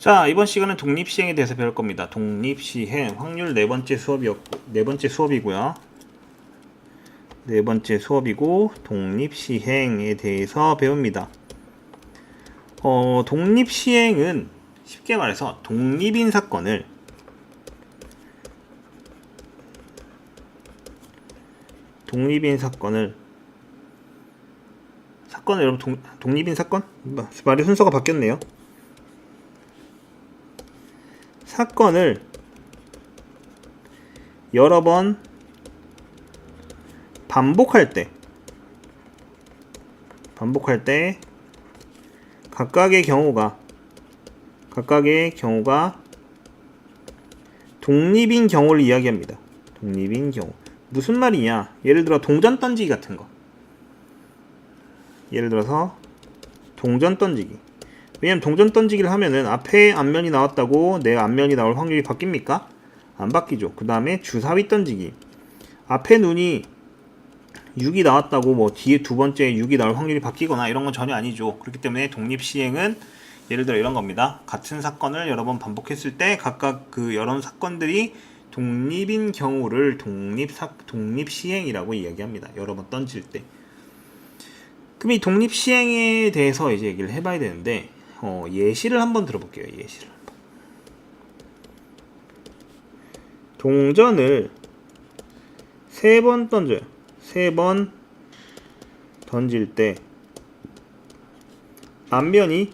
자, 이번 시간은 독립시행에 대해서 배울 겁니다. 독립시행 확률 네 번째 수업이고요. 네 번째 수업이고 독립시행에 대해서 배웁니다. 독립시행은 쉽게 말해서 독립인 사건을 여러분 독립인 사건? 말의 순서가 바뀌었네요. 사건을 여러 번 반복할 때 각각의 경우가 독립인 경우를 이야기합니다. 독립인 경우. 무슨 말이냐? 예를 들어 동전 던지기 같은 거. 예를 들어서 동전 던지기. 왜냐면 동전 던지기를 하면은 앞에 앞면이 나왔다고 내 앞면이 나올 확률이 바뀝니까? 안 바뀌죠. 그 다음에 주사위 던지기. 앞에 눈이 6이 나왔다고 뭐 뒤에 두 번째 6이 나올 확률이 바뀌거나 이런 건 전혀 아니죠. 그렇기 때문에 독립시행은 예를 들어 이런 겁니다. 같은 사건을 여러 번 반복했을 때 각각 그 여러 사건들이 독립인 경우를 독립시행이라고 이야기합니다. 여러 번 던질 때. 그럼 이 독립시행에 대해서 이제 얘기를 해봐야 되는데 예시를 한번 들어볼게요. 예시를 한번. 동전을 3번 던져요. 3번 던질 때 앞면이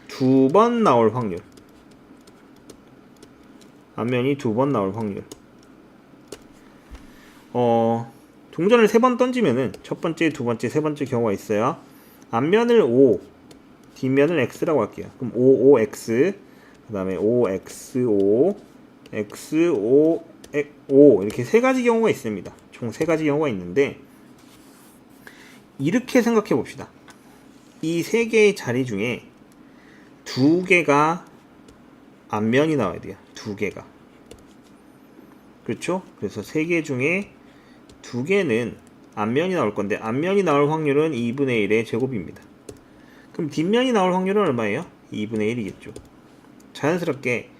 2번 나올 확률. 앞면이 2번 나올 확률. 동전을 3번 던지면은 첫 번째, 두 번째, 세 번째 경우가 있어요. 앞면을 O, 뒷면을 X라고 할게요. 그럼 OOX, 그 다음에 OXO, XO, O 이렇게 세 가지 경우가 있습니다. 총 세 가지 경우가 있는데 이렇게 생각해 봅시다. 이 세 개의 자리 중에 두 개가 앞면이 나와야 돼요. 두 개가. 그렇죠? 그래서 세 개 중에 두 개는 앞면이 나올 건데 앞면이 나올 확률은 2분의 1의 제곱입니다. 그럼 뒷면이 나올 확률은 얼마예요? 2분의 1이겠죠. 자연스럽게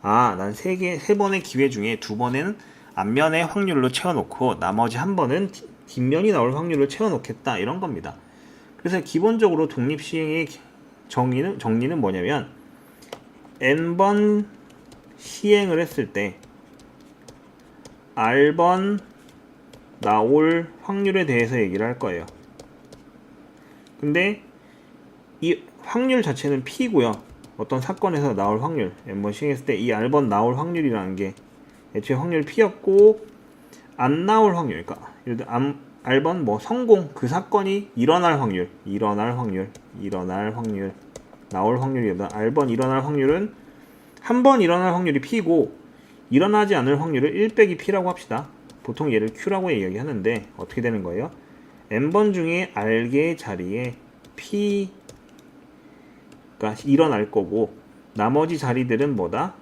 난 세 번의 기회 중에 두 번은 앞면의 확률로 채워놓고 나머지 한 번은 뒷면이 나올 확률로 채워놓겠다 이런 겁니다. 그래서 기본적으로 독립시행의 정리는 뭐냐면 n번 시행을 했을 때 r번 나올 확률에 대해서 얘기를 할 거예요. 근데 이 확률 자체는 P고요. 어떤 사건에서 나올 확률, n번 시행했을 때 이 r번 나올 확률이라는 게 애초에 확률 P였고 안 나올 확률, 그러니까 예를 들어 r번 뭐 성공, 그 사건이 일어날 확률, 나올 확률이다. r번 일어날 확률은 한 번 일어날 확률이 P고 일어나지 않을 확률을 1 빼기 P라고 합시다. 보통 얘를 Q라고 이야기하는데 어떻게 되는 거예요? n번 중에 r개의 자리에 P가 일어날 거고 나머지 자리들은 뭐다?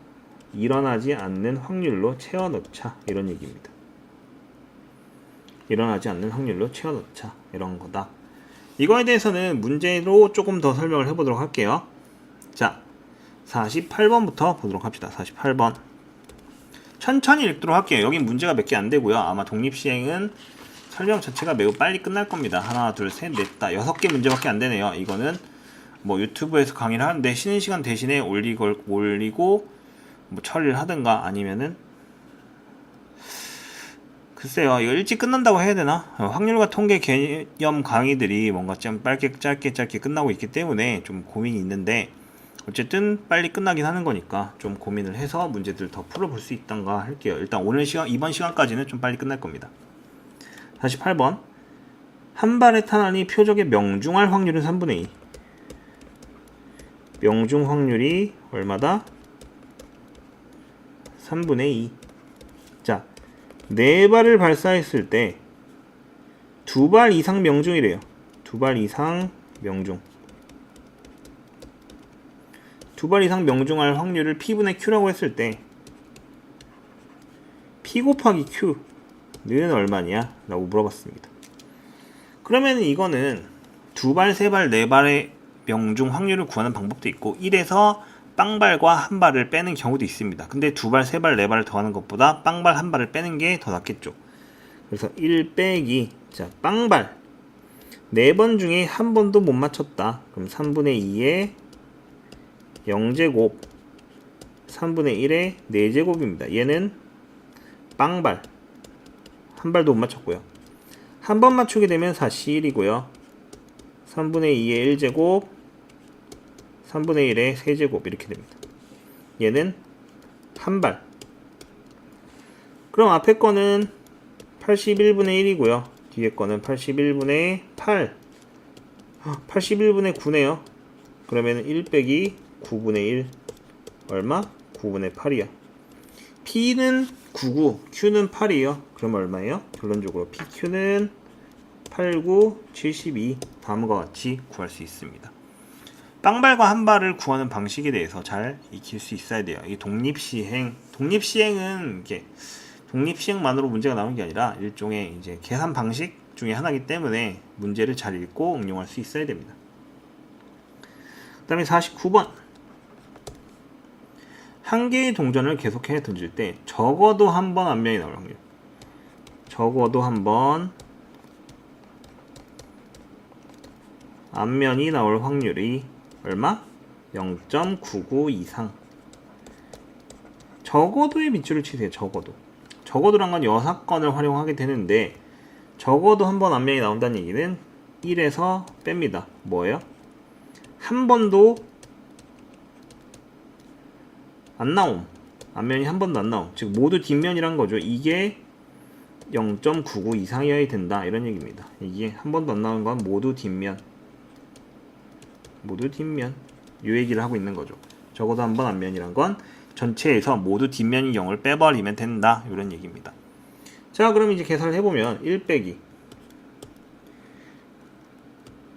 일어나지 않는 확률로 채워넣자 이런 얘기입니다. 일어나지 않는 확률로 채워넣자 이런 거다. 이거에 대해서는 문제로 조금 더 설명을 해보도록 할게요. 자, 48번부터 보도록 합시다. 48번. 천천히 읽도록 할게요. 여긴 문제가 몇 개 안 되고요. 아마 독립시행은 설명 자체가 매우 빨리 끝날 겁니다. 하나, 둘, 셋, 넷, 다 6개 문제밖에 안 되네요. 이거는 뭐 유튜브에서 강의를 하는데 쉬는 시간 대신에 올리고 뭐 처리를 하든가 아니면은 글쎄요. 이거 일찍 끝난다고 해야 되나? 확률과 통계 개념 강의들이 뭔가 좀 짧게 끝나고 있기 때문에 좀 고민이 있는데 어쨌든 빨리 끝나긴 하는 거니까 좀 고민을 해서 문제들 더 풀어볼 수 있던가 할게요. 일단 이번 시간까지는 좀 빨리 끝날 겁니다. 48번. 한 발의 탄환이 표적에 명중할 확률은 3분의 2. 명중 확률이 얼마다? 3분의 2. 자, 4발을 발사했을 때 2발 이상 명중이래요. 2발 이상 명중. 2발 이상 명중할 확률을 P분의 Q라고 했을 때 P 곱하기 Q는 얼마냐? 라고 물어봤습니다. 그러면 이거는 2발, 3발, 4발의 명중 확률을 구하는 방법도 있고 1에서 빵발과 한 발을 빼는 경우도 있습니다. 근데 두 발, 세 발, 네 발을 더하는 것보다 빵발 한 발을 빼는 게 더 낫겠죠. 그래서 1 빼기 자 빵발 4번 중에 한 번도 못 맞췄다. 그럼 3분의 2의 0제곱 3분의 1의 4제곱입니다. 얘는 빵발 한 발도 못 맞췄고요. 한 번 맞추게 되면 4시 1이고요. 3분의 2의 1제곱 3분의 1의 3제곱 이렇게 됩니다. 얘는 한 발. 그럼 앞에 거는 81분의 1이고요. 뒤에 거는 81분의 8 81분의 9네요. 그러면 1 빼기 9분의 1 얼마? 9분의 8이야. P는 99, Q는 8이에요. 그럼 얼마예요? 결론적으로 PQ는 89, 72 다음과 같이 구할 수 있습니다. 빵발과 한 발을 구하는 방식에 대해서 잘 익힐 수 있어야 돼요. 이 독립시행, 독립시행은 이게 독립시행만으로 문제가 나오는 게 아니라 일종의 이제 계산 방식 중에 하나이기 때문에 문제를 잘 읽고 응용할 수 있어야 됩니다. 그 다음에 49번. 한 개의 동전을 계속해 던질 때 적어도 한 번 앞면이 나올 확률. 적어도 한 번 앞면이 나올 확률이 얼마? 0.99 이상. 적어도의 밑줄을 치세요. 적어도. 적어도란 건 여사건을 활용하게 되는데 적어도 한 번 앞면이 나온다는 얘기는 1에서 뺍니다. 뭐예요? 한 번도 안 나옴. 앞면이 한 번도 안 나옴. 즉 모두 뒷면이란 거죠. 이게 0.99 이상이어야 된다. 이런 얘기입니다. 이게 한 번도 안 나오는 건 모두 뒷면. 모두 뒷면. 이 얘기를 하고 있는 거죠. 적어도 한 번 앞면이란 건 전체에서 모두 뒷면이 0을 빼버리면 된다. 이런 얘기입니다. 자, 그럼 이제 계산을 해보면 1 빼기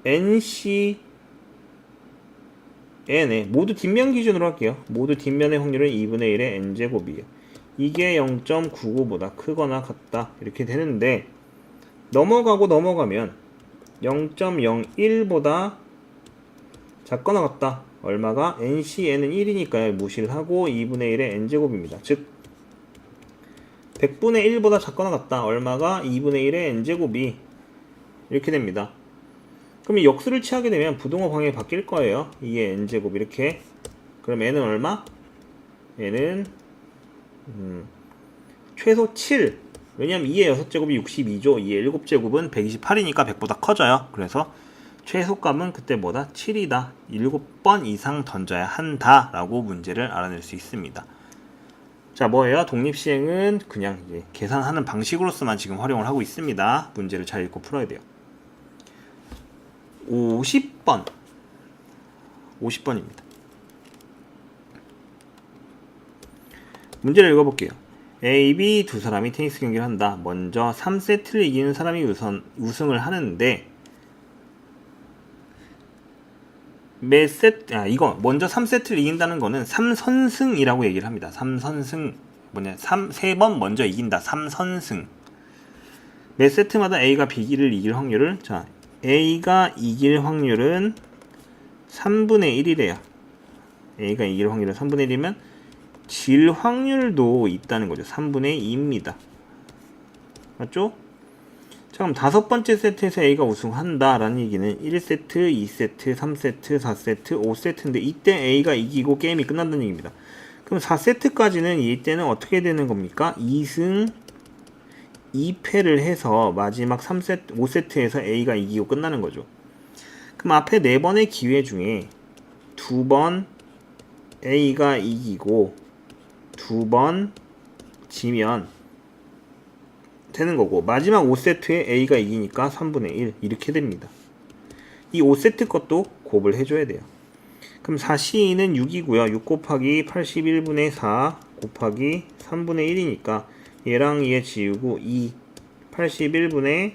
NC n의 모두 뒷면 기준으로 할게요. 모두 뒷면의 확률은 2분의 1의 n제곱이에요. 이게 0.99보다 크거나 같다. 이렇게 되는데 넘어가고 넘어가면 0.01보다 작거나 같다. 얼마가? NCn은 1이니까요. 무시를 하고 2분의 1의 n제곱입니다. 즉 100분의 1보다 작거나 같다. 얼마가? 2분의 1의 n제곱이 이렇게 됩니다. 그럼 이 역수를 취하게 되면 부등호 방향이 바뀔 거예요. 2의 n제곱 이렇게. 그럼 n은 얼마? n은 최소 7. 왜냐면 2의 6제곱이 62죠. 2의 7제곱은 128이니까 100보다 커져요. 그래서 최소값은 그때 뭐다? 7이다. 7번 이상 던져야 한다. 라고 문제를 알아낼 수 있습니다. 자, 뭐예요? 독립시행은 그냥 이제 계산하는 방식으로서만 지금 활용을 하고 있습니다. 문제를 잘 읽고 풀어야 돼요. 50번. 50번입니다. 문제를 읽어볼게요. A, B 두 사람이 테니스 경기를 한다. 먼저 3세트를 이기는 사람이 우승을 하는데 몇 세트, 이거 먼저 3세트를 이긴다는 거는 3선승이라고 얘기를 합니다. 3선승 뭐냐? 3번 먼저 이긴다. 3선승. 몇 세트마다 A가 B를 이길 확률을 자, A가 이길 확률은 3분의 1이래요. A가 이길 확률은 3분의 1이면 질 확률도 있다는 거죠. 3분의 2입니다. 맞죠? 자, 그럼 5번째 세트에서 A가 우승한다 라는 얘기는 1세트, 2세트, 3세트, 4세트, 5세트인데 이때 A가 이기고 게임이 끝난다는 얘기입니다. 그럼 4세트까지는 이때는 어떻게 되는 겁니까? 2승 2패를 해서 마지막 5세트에서 A가 이기고 끝나는 거죠. 그럼 앞에 4번의 기회 중에 2번 A가 이기고 2번 지면 되는 거고 마지막 5세트에 A가 이기니까 3분의 1 이렇게 됩니다. 이 5세트 것도 곱을 해줘야 돼요. 그럼 4C는 6이고요. 6 곱하기 81분의 4 곱하기 3분의 1이니까 얘랑 얘 지우고 2 81분의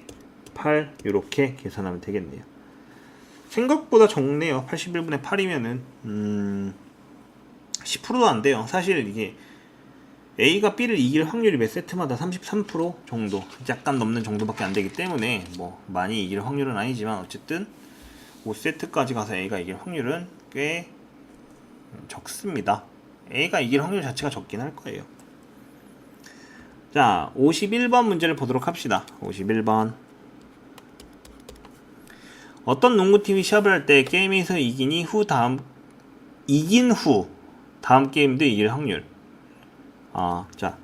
8 이렇게 계산하면 되겠네요. 생각보다 적네요. 81분의 8이면은 10%도 안 돼요. 사실 이게 A가 B를 이길 확률이 몇 세트마다 33% 정도, 약간 넘는 정도밖에 안 되기 때문에 뭐 많이 이길 확률은 아니지만 어쨌든 5세트까지 가서 A가 이길 확률은 꽤 적습니다. A가 이길 확률 자체가 적긴 할 거예요. 자, 51번 문제를 보도록 합시다. 51번. 어떤 농구팀이 시합을 할 때 게임에서 이긴 후 다음 게임도 이길 확률. 자,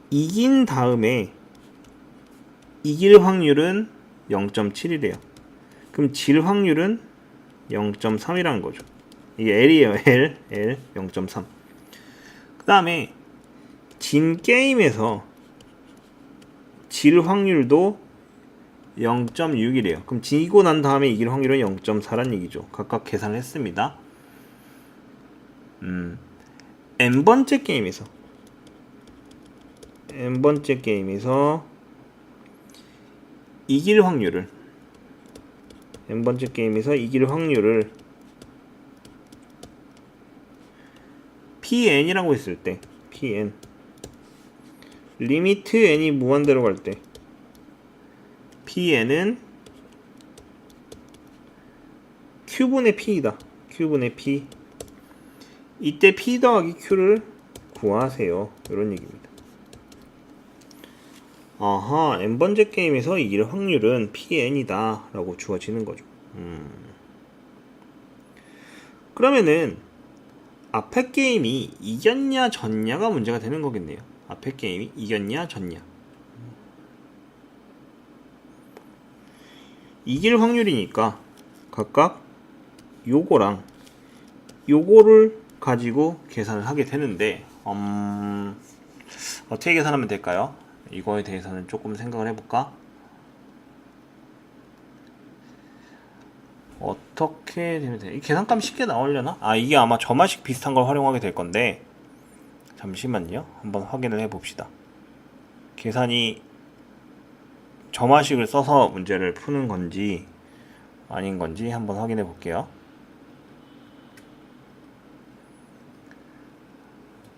이긴 다음에 이길 확률은 0.7이래요. 그럼 질 확률은 0.3이라는 거죠. 이게 L이에요. L 0.3. 그 다음에 진 게임에서 질 확률도 0.6이래요. 그럼 지고 난 다음에 이길 확률은 0.4란 얘기죠. 각각 계산을 했습니다. n번째 게임에서 이길 확률을 PN이라고 했을 때 PN 리미트 n이 무한대로 갈 때 PN은 Q분의 P이다. Q분의 P. 이때 P 더하기 Q를 구하세요. 이런 얘기입니다. 아하, n번째 게임에서 이길 확률은 PN이다 라고 주어지는 거죠. 그러면은 앞에 게임이 이겼냐 졌냐가 문제가 되는 거겠네요. 앞에 게임이 이겼냐 졌냐. 이길 확률이니까 각각 요거랑 요거를 가지고 계산을 하게 되는데 어떻게 계산하면 될까요? 이거에 대해서는 조금 생각을 해볼까? 어떻게 되면 돼? 이 계산값 쉽게 나오려나? 이게 아마 저마식 비슷한 걸 활용하게 될 건데 잠시만요. 한번 확인을 해봅시다. 계산이 저마식을 써서 문제를 푸는 건지 아닌 건지 한번 확인해 볼게요.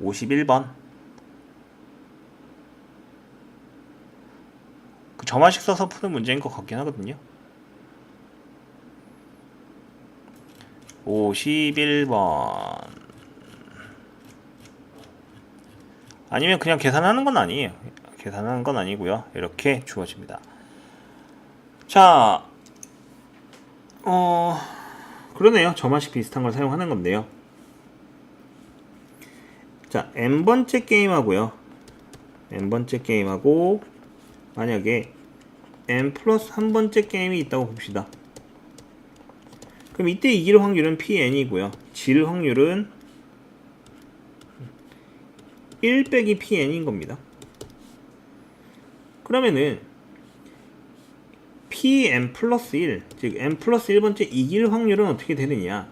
51번. 그 저마식 써서 푸는 문제인 것 같긴 하거든요. 51번. 아니면 그냥 계산하는 건 아니에요. 계산하는 건 아니고요. 이렇게 주어집니다. 자, 그러네요. 저마식 비슷한 걸 사용하는 건데요. 자, n번째 게임하고요. n번째 게임하고 만약에 n 플러스 1번째 게임이 있다고 봅시다. 그럼 이때 이길 확률은 PN이고요. 질 확률은 1 빼기 PN인 겁니다. 그러면은 PN 플러스 1, 즉 N 플러스 1번째 이길 확률은 어떻게 되느냐.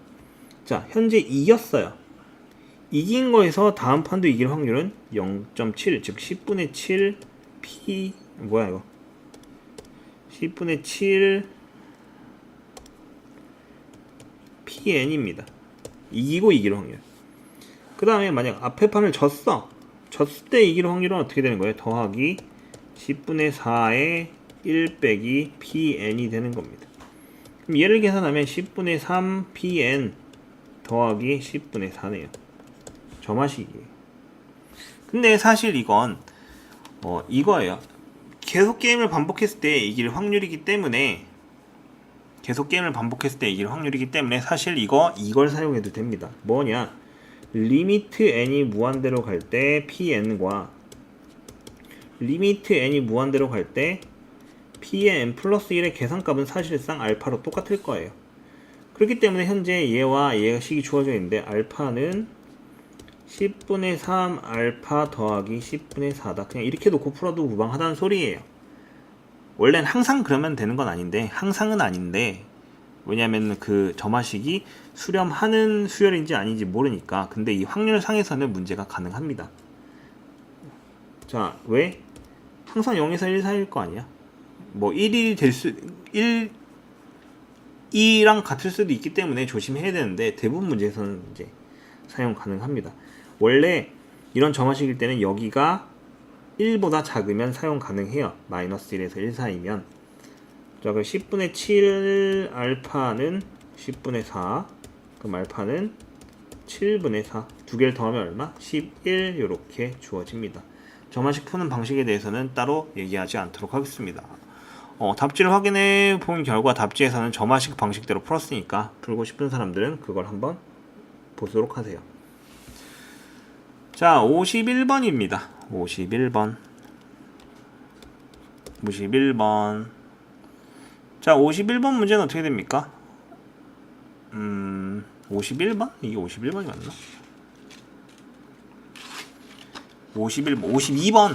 자, 현재 이겼어요. 이긴 거에서 다음 판도 이길 확률은 0.7, 즉 10분의 7 P, 뭐야 이거 10분의 7 PN입니다. 이기고 이길 확률. 그 다음에 만약 앞에 판을 졌을 때 이길 확률은 어떻게 되는 거예요? 더하기 10분의 4에 1 빼기 PN이 되는 겁니다. 그럼 얘를 계산하면 10분의 3 PN 더하기 10분의 4네요. 저마식이에요. 근데 사실 이건 이거예요. 계속 게임을 반복했을 때 이길 확률이기 때문에 사실 이걸 사용해도 됩니다. 뭐냐? 리미트 n이 무한대로 갈 때 PN과 리미트 n이 무한대로 갈 때 P의 n 플러스 1의 계산값은 사실상 알파로 똑같을 거예요. 그렇기 때문에 현재 얘와 얘가 식이 주어져 있는데 알파는 10분의 3 알파 더하기 10분의 4다. 그냥 이렇게 놓고 풀어도 무방하다는 소리예요. 원래는 항상 그러면 되는 건 아닌데, 항상은 아닌데, 왜냐면 그 저마식이 수렴하는 수열인지 아닌지 모르니까. 근데 이 확률상에서는 문제가 가능합니다. 자, 왜? 항상 0에서 1 사이일 거 아니야? 뭐 2랑 같을 수도 있기 때문에 조심해야 되는데 대부분 문제에서는 이제 사용 가능합니다. 원래 이런 정화식일 때는 여기가 1보다 작으면 사용 가능해요. 마이너스 1에서 1 사이면. 자, 그럼 10분의 7 알파는 10분의 4. 그럼 알파는 7분의 4. 두 개를 더하면 얼마? 11. 이렇게 주어집니다. 점화식 푸는 방식에 대해서는 따로 얘기하지 않도록 하겠습니다. 답지를 확인해 본 결과 답지에서는 점화식 방식대로 풀었으니까 풀고 싶은 사람들은 그걸 한번 보도록 하세요. 자, 51번입니다. 51번. 자, 51번 문제는 어떻게 됩니까? 51번? 이게 51번이 맞나?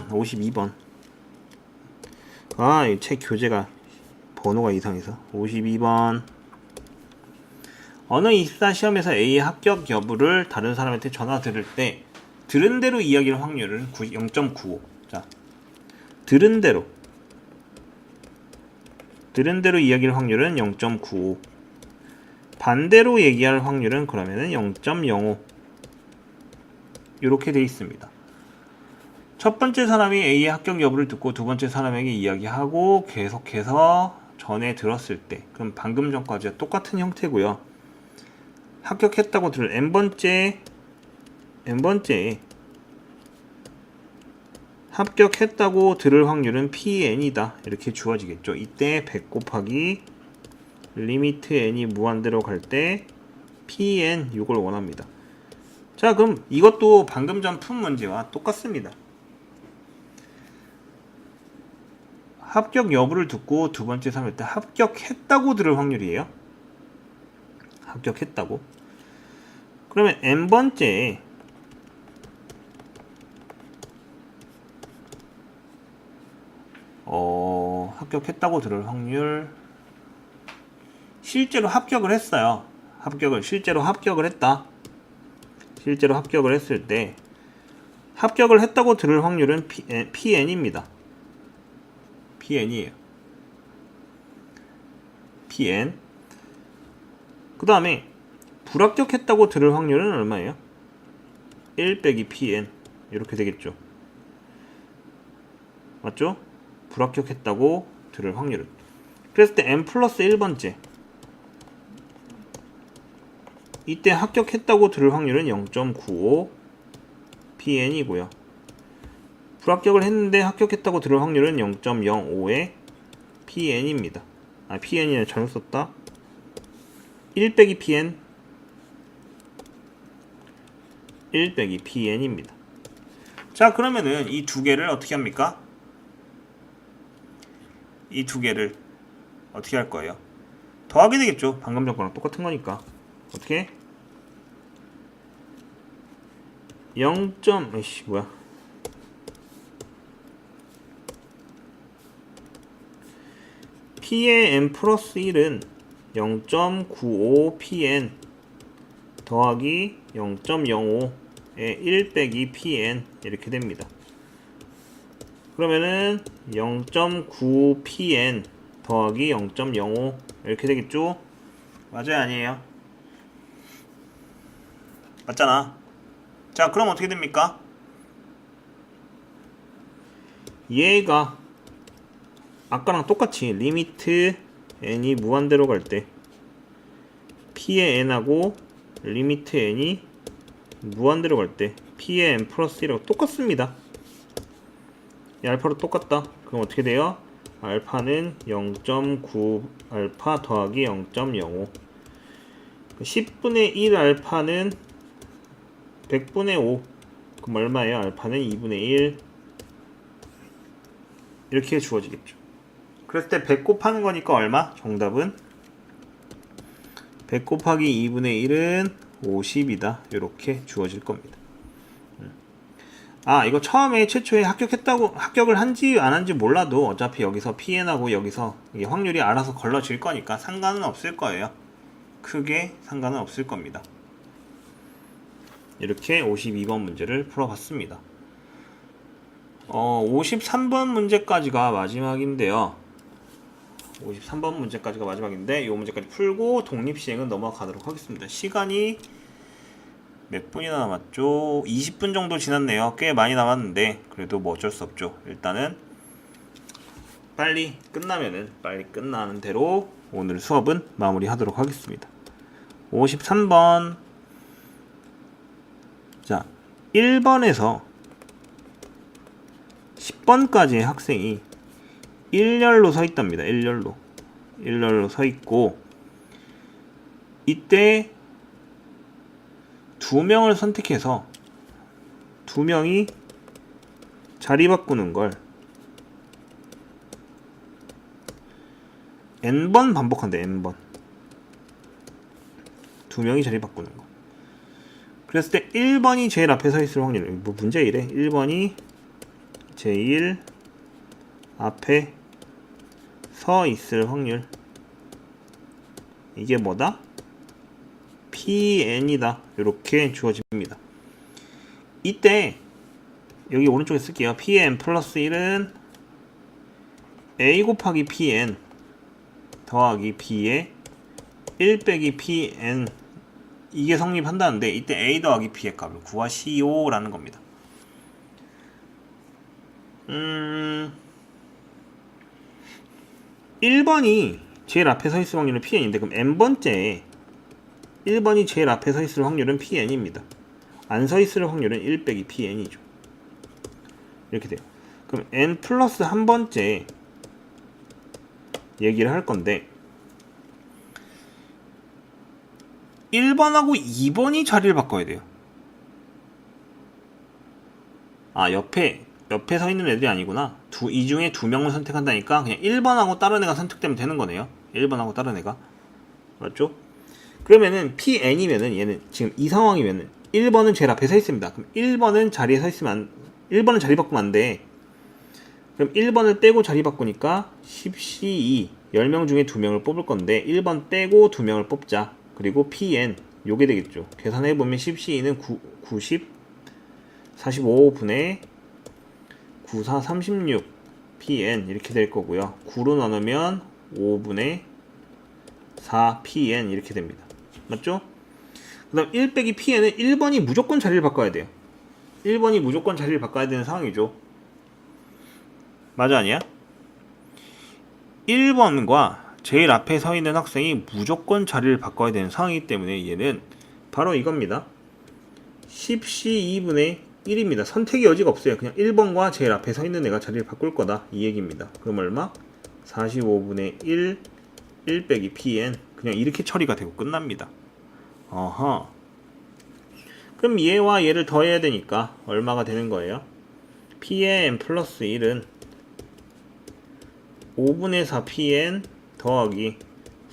52번. 아, 이 책 교재가 번호가 이상해서. 52번. 어느 24 시험에서 A의 합격 여부를 다른 사람한테 전화 들을 때 들은 대로 이야기할 확률은 0.95. 자, 들은 대로 이야기할 확률은 0.95. 반대로 얘기할 확률은 그러면은 0.05. 이렇게 돼 있습니다. 첫 번째 사람이 A의 합격 여부를 듣고 두 번째 사람에게 이야기하고 계속해서 전에 들었을 때, 그럼 방금 전까지와 똑같은 형태고요. 합격했다고 들을 n번째 합격했다고 들을 확률은 PN이다. 이렇게 주어지겠죠. 이때 100 곱하기 리미트 n이 무한대로 갈 때 PN 이걸 원합니다. 자, 그럼 이것도 방금 전 푼 문제와 똑같습니다. 합격 여부를 듣고 두 번째 사람일 때 합격했다고 들을 확률이에요. 합격했다고. 그러면 n번째 합격했다고 들을 확률, 실제로 합격을 했어요. 실제로 합격을 했다. 실제로 합격을 했을 때 합격을 했다고 들을 확률은 PN입니다. PN이에요. PN. 그 다음에 불합격했다고 들을 확률은 얼마예요? 1 빼기 PN. 이렇게 되겠죠. 맞죠? 불합격했다고 들을 확률은. 그랬을 때 n 플러스 1번째. 이때 합격했다고 들을 확률은 0.95 PN이고요. 불합격을 했는데 합격했다고 들을 확률은 0.05의 PN입니다. PN이 잘못 썼다. 1 빼기 PN. 1 빼기 PN입니다. 자, 그러면은 이 두 개를 어떻게 합니까? 이 두 개를 어떻게 할 거예요? 더하게 되겠죠. 방금 전 거랑 똑같은 거니까. 어떻게? 0. P의 n 플러스 1은 0.95 PN 더하기 0.05의 1 빼기 PN 이렇게 됩니다. 그러면은 0.9 PN 더하기 0.05 이렇게 되겠죠? 맞아요, 아니에요? 맞잖아. 자, 그럼 어떻게 됩니까? 얘가 아까랑 똑같이 리미트 n이 무한대로 갈 때 p의 n하고 리미트 n이 무한대로 갈 때 p의 n 플러스 1하고 똑같습니다. 이 알파로 똑같다. 그럼 어떻게 돼요? 알파는 0.9 알파 더하기 0.05. 10분의 1 알파는 100분의 5. 그럼 얼마예요? 알파는 2분의 1. 이렇게 주어지겠죠. 그랬을 때 100 곱하는 거니까 얼마? 정답은 100 곱하기 2분의 1은 50이다. 이렇게 주어질 겁니다. 이거 처음에 최초에 합격을 한지 안 한지 몰라도 어차피 여기서 PN하고 여기서 이게 확률이 알아서 걸러질 거니까 상관은 없을 거예요. 크게 상관은 없을 겁니다. 이렇게 52번 문제를 풀어봤습니다. 53번 문제까지가 마지막인데요. 53번 문제까지가 마지막인데 이 문제까지 풀고 독립시행은 넘어가도록 하겠습니다. 시간이 몇 분이나 남았죠? 20분 정도 지났네요. 꽤 많이 남았는데 그래도 뭐 어쩔 수 없죠. 일단은 빨리 끝나는 대로 오늘 수업은 마무리하도록 하겠습니다. 53번. 자, 1번에서 10번까지의 학생이 일렬로 서 있답니다. 일렬로 서 있고, 이때 2명을 선택해서 2명이 자리 바꾸는 걸 n번 반복한대. n번 2명이 자리 바꾸는 거. 그랬을 때 1번이 제일 앞에 서 있을 확률, 뭐 문제 이래. 1번이 제일 앞에 서 있을 확률, 이게 뭐다? PN이다. 이렇게 주어집니다. 이때 여기 오른쪽에 쓸게요. PN 플러스 1은 A 곱하기 PN 더하기 B의 1 빼기 PN, 이게 성립한다는데, 이때 A 더하기 B의 값을 구하시오 라는 겁니다. 1번이 제일 앞에 서 있을 확률은 PN인데, 그럼 n번째에 1번이 제일 앞에 서 있을 확률은 PN입니다. 안 서 있을 확률은 1 빼기 PN이죠. 이렇게 돼요. 그럼 n 플러스 한 번째 얘기를 할 건데, 1번하고 2번이 자리를 바꿔야 돼요. 아, 옆에 서 있는 애들이 아니구나. 이 중에 2명을 선택한다니까 그냥 1번하고 다른 애가 선택되면 되는 거네요. 1번하고 다른 애가. 맞죠? 그러면은 PN이면은, 얘는 지금 이 상황이면은 1번은 제일 앞에 서 있습니다. 그럼 1번은 자리에 서 있으면 1번은 자리 바꾸면 안 돼. 그럼 1번을 빼고 자리 바꾸니까 10C2, 10명 중에 2명을 뽑을 건데 1번 빼고 2명을 뽑자. 그리고 PN 요게 되겠죠. 계산해보면 10C2는 90 45분의 94 36 PN 이렇게 될 거고요. 9로 나누면 5분의 4 PN 이렇게 됩니다. 맞죠? 그 다음 1 빼기 PN은 1번이 무조건 자리를 바꿔야 돼요. 1번이 무조건 자리를 바꿔야 되는 상황이죠. 맞아, 아니야? 1번과 제일 앞에 서 있는 학생이 무조건 자리를 바꿔야 되는 상황이기 때문에 얘는 바로 이겁니다. 10C2분의 1입니다. 선택의 여지가 없어요. 그냥 1번과 제일 앞에 서 있는 애가 자리를 바꿀 거다, 이 얘기입니다. 그럼 얼마? 45분의 1 빼기 PN. 그냥 이렇게 처리가 되고 끝납니다. 어허. 그럼 얘와 얘를 더해야 되니까 얼마가 되는 거예요? PN 플러스 1은 5분의 4 PN 더하기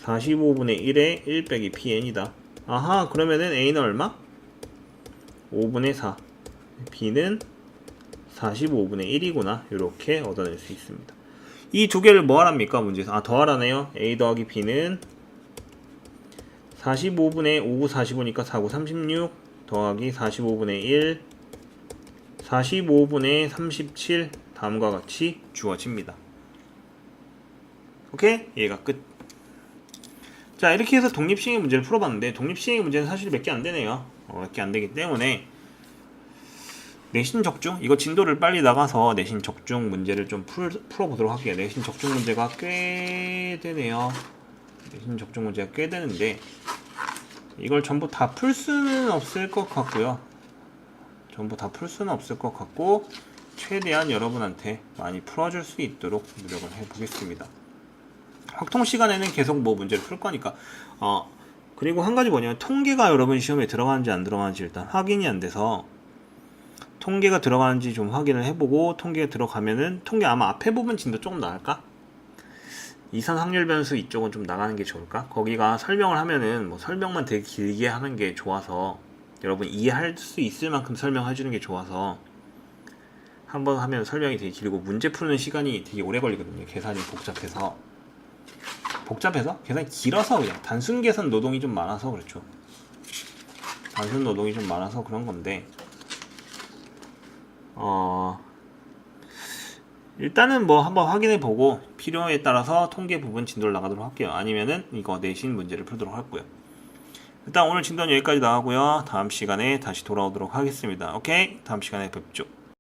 45분의 1에 1 빼기 PN이다. 아하, 그러면은 A는 얼마? 5분의 4, B는 45분의 1이구나. 이렇게 얻어낼 수 있습니다. 이 두 개를 뭐 하랍니까? 문제에서. 아, 더하라네요. A 더하기 B는 45분의 5, 45니까 4, 9, 36 더하기 45분의 1, 45분의 37 다음과 같이 주어집니다. 오케이? 얘가 끝. 자, 이렇게 해서 독립시행의 문제를 풀어봤는데, 독립시행의 문제는 사실 몇 개 안 되네요. 몇 개 안 되기 때문에 내신 적중, 이거 진도를 빨리 나가서 내신 적중 문제를 좀 풀어보도록 할게요. 내신 적중 문제가 꽤 되네요. 내신 적중 문제가 꽤 되는데 이걸 전부 다 풀 수는 없을 것 같고요. 전부 다 풀 수는 없을 것 같고, 최대한 여러분한테 많이 풀어줄 수 있도록 노력을 해보겠습니다. 확통 시간에는 계속 뭐 문제를 풀 거니까. 그리고 한 가지 뭐냐면, 통계가 여러분 시험에 들어가는지 안 들어가는지 일단 확인이 안 돼서 통계가 들어가는지 좀 확인을 해보고, 통계가 들어가면은 통계 아마 앞에 부분 진도 조금 나갈까? 이산 확률 변수 이쪽은 좀 나가는 게 좋을까? 거기가 설명을 하면은 뭐 설명만 되게 길게 하는 게 좋아서, 여러분 이해할 수 있을 만큼 설명해 주는 게 좋아서 한번 하면 설명이 되게 길고, 문제 푸는 시간이 되게 오래 걸리거든요. 계산이 복잡해서 계산이 길어서, 그냥 단순 계산 노동이 좀 많아서 그렇죠. 단순 노동이 좀 많아서 그런 건데, 일단은 뭐 한번 확인해 보고 필요에 따라서 통계 부분 진도를 나가도록 할게요. 아니면은 이거 내신 문제를 풀도록 할고요. 일단 오늘 진도는 여기까지 나가고요. 다음 시간에 다시 돌아오도록 하겠습니다. 오케이? 다음 시간에 뵙죠.